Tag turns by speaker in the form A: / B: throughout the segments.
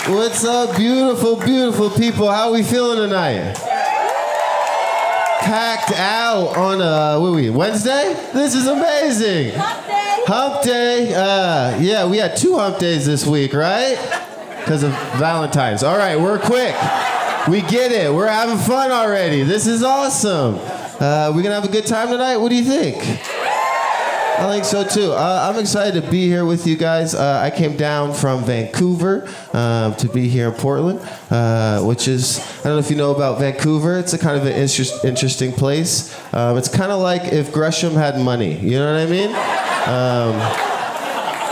A: What's up, beautiful, beautiful people? How are we feeling tonight? Packed out on Wednesday? This is amazing.
B: Hump day.
A: Hump day. Yeah, we had 2 hump days this week, right? Because of Valentine's. All right, we're quick. We get it. We're having fun already. This is awesome. We're gonna have a good time tonight. What do you think? I think so too. I'm excited to be here with you guys. I came down from Vancouver to be here in Portland, which is, I don't know if you know about Vancouver. It's a kind of an interesting place. It's kind of like if Gresham had money. You know what I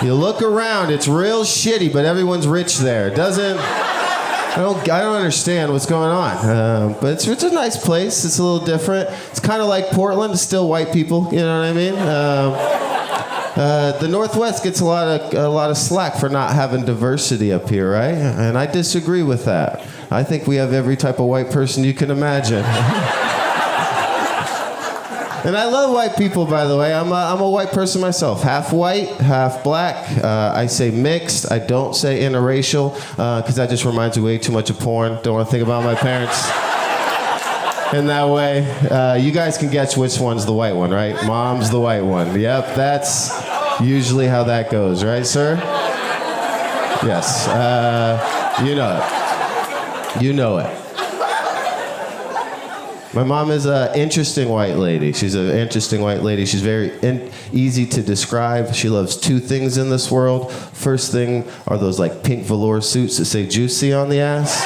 A: mean? You look around, it's real shitty, but everyone's rich there. I don't understand what's going on. But it's a nice place. It's a little different. It's kind of like Portland. It's still white people. You know what I mean? The Northwest gets a lot of slack for not having diversity up here, right? And I disagree with that. I think we have every type of white person you can imagine. And I love white people, by the way. I'm a white person myself. Half white, half black. I say mixed. I don't say interracial, because that just reminds me way too much of porn. Don't want to think about my parents in that way. You guys can guess which one's the white one, right? Mom's the white one. Yep, that's usually how that goes, right, sir? Yes. You know it. You know it. My mom is an interesting white lady. She's an interesting white lady. She's very easy to describe. She loves 2 things in this world. First thing are those like pink velour suits that say juicy on the ass.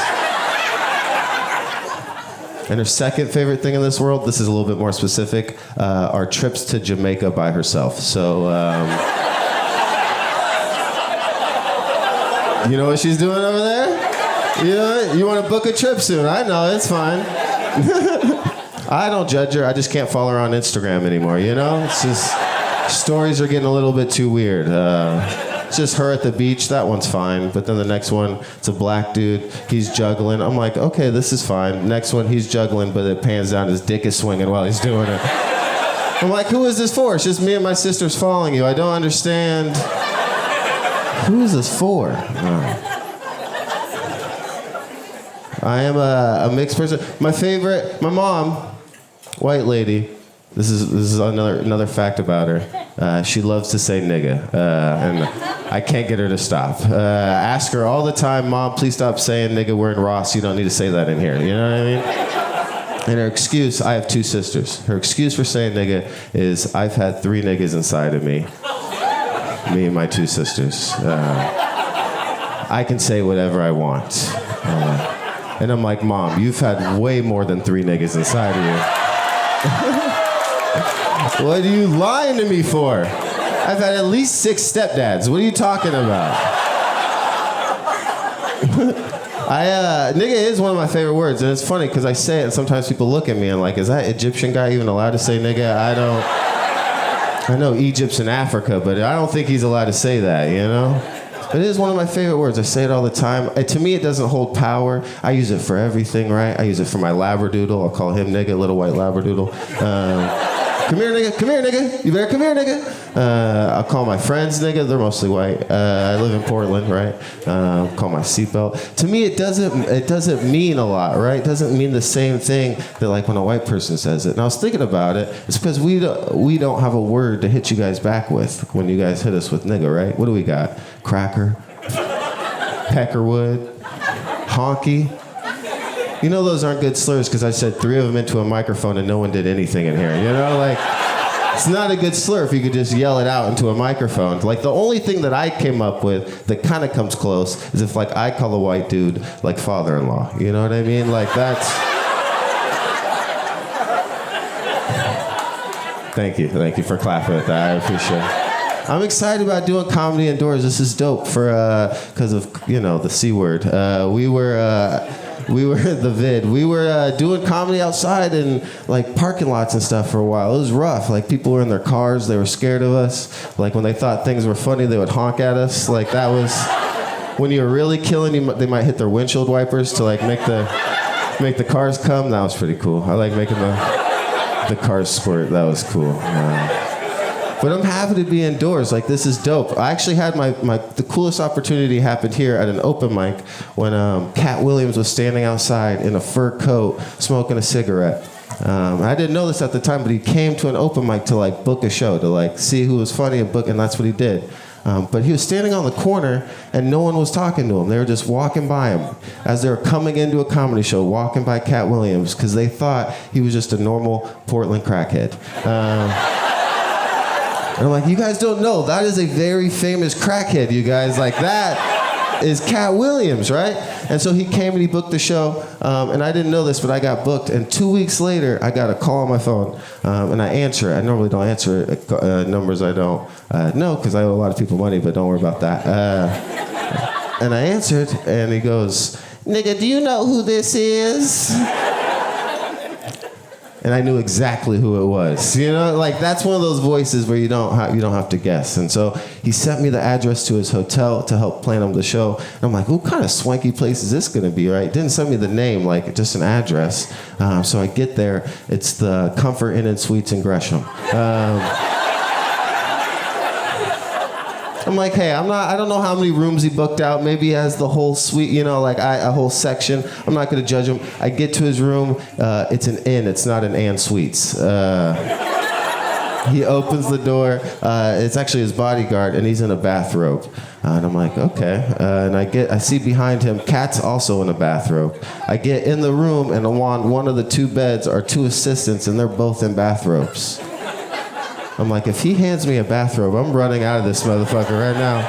A: And her second favorite thing in this world, this is a little bit more specific, are trips to Jamaica by herself. So, you know what she's doing over there? You know, you want to book a trip soon? I know, it's fine. I don't judge her. I just can't follow her on Instagram anymore, you know? It's just, stories are getting a little bit too weird. It's just her at the beach. That one's fine. But then the next one, it's a black dude. He's juggling. I'm like, okay, this is fine. Next one, he's juggling, but it pans down. His dick is swinging while he's doing it. I'm like, who is this for? It's just me and my sister's following you. I don't understand. Who is this for? I am a mixed person. My mom, white lady. This is another fact about her. She loves to say nigga, and I can't get her to stop. Ask her all the time, Mom, please stop saying nigga. We're in Ross. You don't need to say that in here. You know what I mean? And her excuse, I have 2 sisters. Her excuse for saying nigga is I've had 3 niggas inside of me. Me and my 2 sisters. I can say whatever I want. And I'm like, Mom, you've had way more than 3 niggas inside of you. What are you lying to me for? I've had at least 6 stepdads. What are you talking about? Nigga is one of my favorite words, and it's funny because I say it and sometimes people look at me and like, is that Egyptian guy even allowed to say nigga? I know Egypt's in Africa, but I don't think he's allowed to say that, you know? It is one of my favorite words. I say it all the time. To me, it doesn't hold power. I use it for everything, right? I use it for my Labradoodle. I'll call him nigga, little white Labradoodle. Come here, nigga. Come here, nigga. You better come here, nigga. I'll call my friends nigga. They're mostly white. I live in Portland, right? Call my seatbelt. To me, it doesn't mean a lot, right? It doesn't mean the same thing that like when a white person says it. And I was thinking about it. It's because we don't have a word to hit you guys back with when you guys hit us with nigga, right? What do we got? Cracker, peckerwood, honky. You know those aren't good slurs because I said 3 of them into a microphone and no one did anything in here. You know, like, it's not a good slur if you could just yell it out into a microphone. Like, the only thing that I came up with that kind of comes close is if, like, I call a white dude, like, father-in-law. You know what I mean? Like, that's... Thank you for clapping at that. I appreciate it. I'm excited about doing comedy indoors. This is dope because of, you know, the C word. We were the vid. We were doing comedy outside in like parking lots and stuff for a while. It was rough. Like people were in their cars. They were scared of us. Like when they thought things were funny, they would honk at us. Like that was when you were really killing. They might hit their windshield wipers to like make the cars come. That was pretty cool. I like making the cars squirt. That was cool. But I'm happy to be indoors. Like, this is dope. I actually had the coolest opportunity happened here at an open mic when Cat Williams was standing outside in a fur coat smoking a cigarette. I didn't know this at the time, but he came to an open mic to like book a show, to like see who was funny and book, and that's what he did. But he was standing on the corner and no one was talking to him. They were just walking by him as they were coming into a comedy show, walking by Cat Williams, because they thought he was just a normal Portland crackhead. And I'm like, you guys don't know, that is a very famous crackhead, you guys. Like, that is Cat Williams, right? And so he came and he booked the show, and I didn't know this, but I got booked. And 2 weeks later, I got a call on my phone, and I answer it. I normally don't answer numbers I don't know, because I owe a lot of people money, but don't worry about that. And I answered, and he goes, "Nigga, do you know who this is?" And I knew exactly who it was. You know, like, that's one of those voices where you don't have to guess. And so he sent me the address to his hotel to help plan him the show. And I'm like, what kind of swanky place is this gonna be, right? Didn't send me the name, like just an address. So I get there, it's the Comfort Inn and Suites in Gresham. I'm like, hey, I don't know how many rooms he booked out. Maybe he has the whole suite, you know, like a whole section. I'm not gonna judge him. I get to his room, it's an inn, it's not an Ann Suites. He opens the door, it's actually his bodyguard, and he's in a bathrobe. And I'm like, okay. And I see behind him, Cat's also in a bathrobe. I get in the room, and on one of the two beds are two assistants, and they're both in bathrobes. I'm like, if he hands me a bathrobe, I'm running out of this motherfucker right now.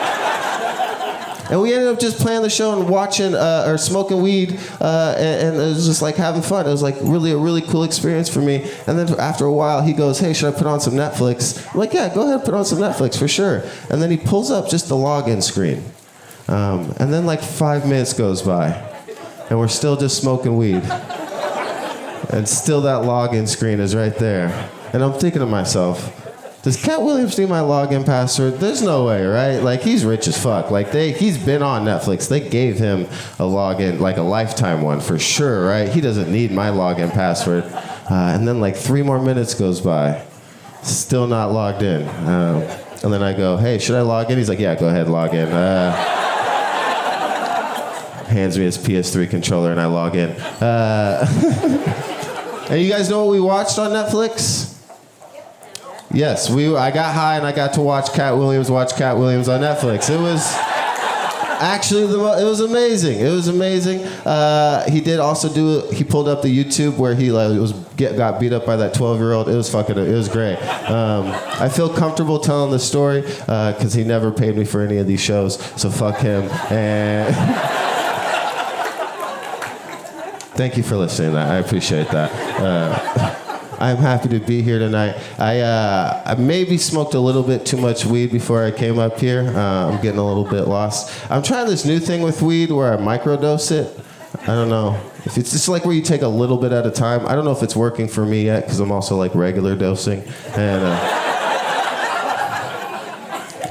A: And we ended up just playing the show and watching, or smoking weed, and it was just like having fun. It was like a really cool experience for me. And then after a while, he goes, hey, should I put on some Netflix? I'm like, yeah, go ahead, put on some Netflix for sure. And then he pulls up just the login screen. And then like 5 minutes goes by, and we're still just smoking weed. And still that login screen is right there. And I'm thinking to myself, does Cat Williams need my login password? There's no way, right? Like, he's rich as fuck. Like, he's been on Netflix. They gave him a login, like a lifetime one for sure, right? He doesn't need my login password. And then like 3 more minutes goes by, still not logged in. And then I go, hey, should I log in? He's like, yeah, go ahead, log in. Hands me his PS3 controller and I log in. And you guys know what we watched on Netflix? Yes, I got high and I got to watch Cat Williams on Netflix. It was actually it was amazing. It was amazing. He did also he pulled up the YouTube where he got beat up by that 12-year-old. It was great. I feel comfortable telling the story because he never paid me for any of these shows, so fuck him. And thank you for listening to that. I appreciate that. I'm happy to be here tonight. I maybe smoked a little bit too much weed before I came up here. I'm getting a little bit lost. I'm trying this new thing with weed where I microdose it. I don't know. If it's just like where you take a little bit at a time. I don't know if it's working for me yet because I'm also like regular dosing. And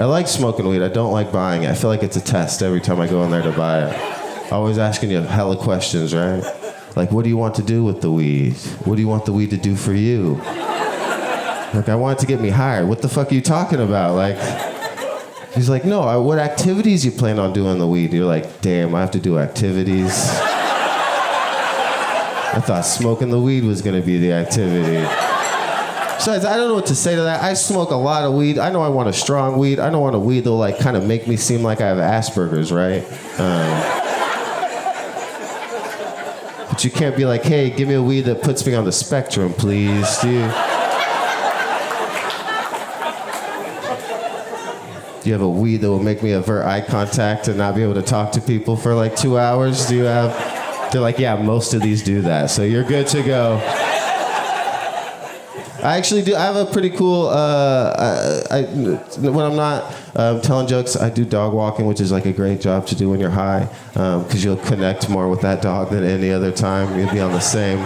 A: I like smoking weed. I don't like buying it. I feel like it's a test every time I go in there to buy it. Always asking you hella questions, right? Like, what do you want to do with the weed? What do you want the weed to do for you? Like, I want it to get me higher. What the fuck are you talking about? Like, he's like, no, what activities you plan on doing the weed? You're like, damn, I have to do activities. I thought smoking the weed was gonna be the activity. Besides, I don't know what to say to that. I smoke a lot of weed. I know I want a strong weed. I don't want a weed that'll like kind of make me seem like I have Asperger's, right? But you can't be like, hey, give me a weed that puts me on the spectrum, please. Do you have a weed that will make me avert eye contact and not be able to talk to people for like 2 hours? They're like, yeah, most of these do that, so you're good to go. I actually do. I have a pretty cool. When I'm not telling jokes, I do dog walking, which is like a great job to do when you're high, because you'll connect more with that dog than any other time. You'll be on the same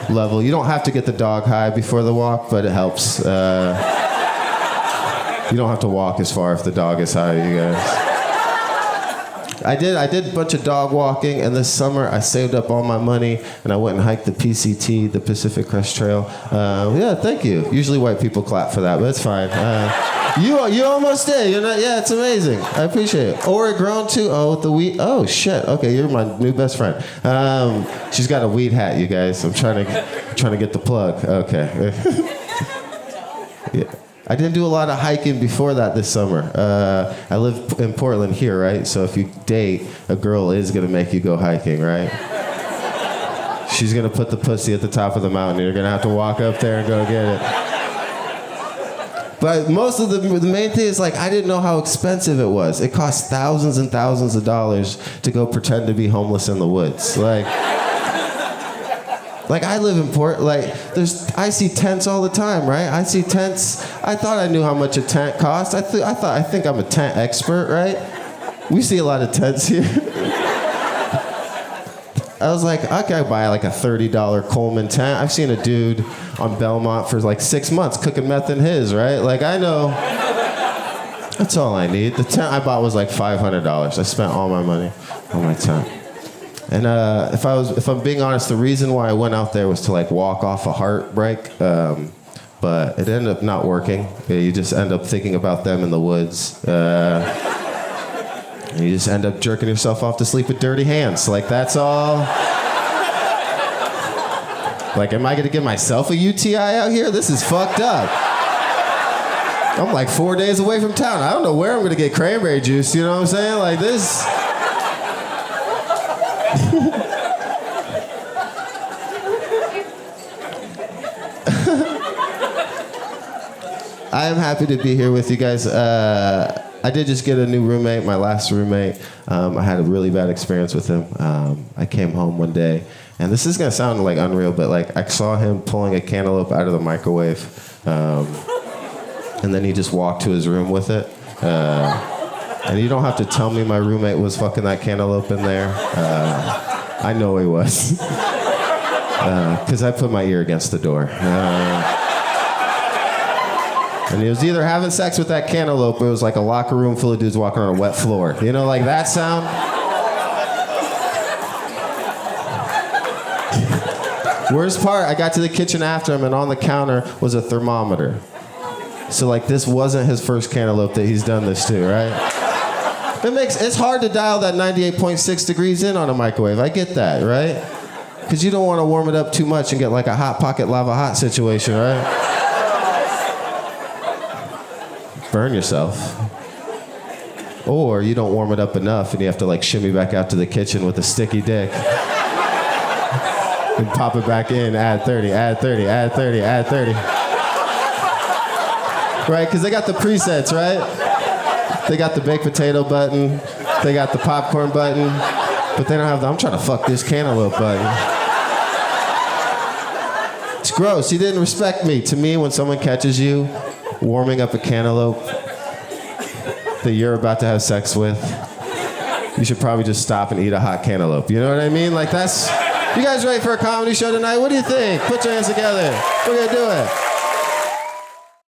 A: level. You don't have to get the dog high before the walk, but it helps. You don't have to walk as far if the dog is high, you guys. I did a bunch of dog walking, and this summer I saved up all my money and I went and hiked the PCT, the Pacific Crest Trail. Yeah, thank you. Usually white people clap for that, but it's fine. You almost did. You're not. Yeah, it's amazing. I appreciate it. Or it grown too. Oh, with the weed. Oh shit. Okay, you're my new best friend. She's got a weed hat, you guys. I'm trying to get the plug. Okay. Yeah. I didn't do a lot of hiking before that this summer. I live in Portland here, right? So if you date, a girl is gonna make you go hiking, right? She's gonna put the pussy at the top of the mountain. You're gonna have to walk up there and go get it. But most of the main thing is, like, I didn't know how expensive it was. It cost thousands and thousands of dollars to go pretend to be homeless in the woods. Like I live in Port, I see tents all the time, right? I see tents. I thought I knew how much a tent cost. I think I'm a tent expert, right? We see a lot of tents here. I was like, I could buy like a $30 Coleman tent. I've seen a dude on Belmont for like 6 months cooking meth in his, right? Like, I know. That's all I need. The tent I bought was like $500. I spent all my money on my tent. And if I'm being honest, the reason why I went out there was to like walk off a heartbreak, but it ended up not working. You just end up thinking about them in the woods. And you just end up jerking yourself off to sleep with dirty hands. Like, that's all. Like, am I gonna give myself a UTI out here? This is fucked up. I'm like 4 days away from town. I don't know where I'm gonna get cranberry juice, you know what I'm saying? Like, this. I am happy to be here with you guys. I did just get a new roommate, my last roommate. I had a really bad experience with him. I came home one day, and this is gonna sound like unreal, but like I saw him pulling a cantaloupe out of the microwave, and then he just walked to his room with it. And you don't have to tell me my roommate was fucking that cantaloupe in there. I know he was, because I put my ear against the door. And he was either having sex with that cantaloupe or it was like a locker room full of dudes walking on a wet floor. You know, like that sound? Worst part, I got to the kitchen after him and on the counter was a thermometer. So like this wasn't his first cantaloupe that he's done this to, right? It's hard to dial that 98.6 degrees in on a microwave. I get that, right? Because you don't want to warm it up too much and get like a hot pocket lava hot situation, right? Burn yourself. Or you don't warm it up enough and you have to like shimmy back out to the kitchen with a sticky dick. And pop it back in, add 30, add 30, add 30, add 30. Right, because they got the presets, right? They got the baked potato button, they got the popcorn button, but they don't have the I'm trying to fuck this cantaloupe button. It's gross, he didn't respect me. To me, when someone catches you warming up a cantaloupe that you're about to have sex with, you should probably just stop and eat a hot cantaloupe. You know what I mean? Like, that's... You guys ready for a comedy show tonight? What do you think? Put your hands together. We're gonna do it.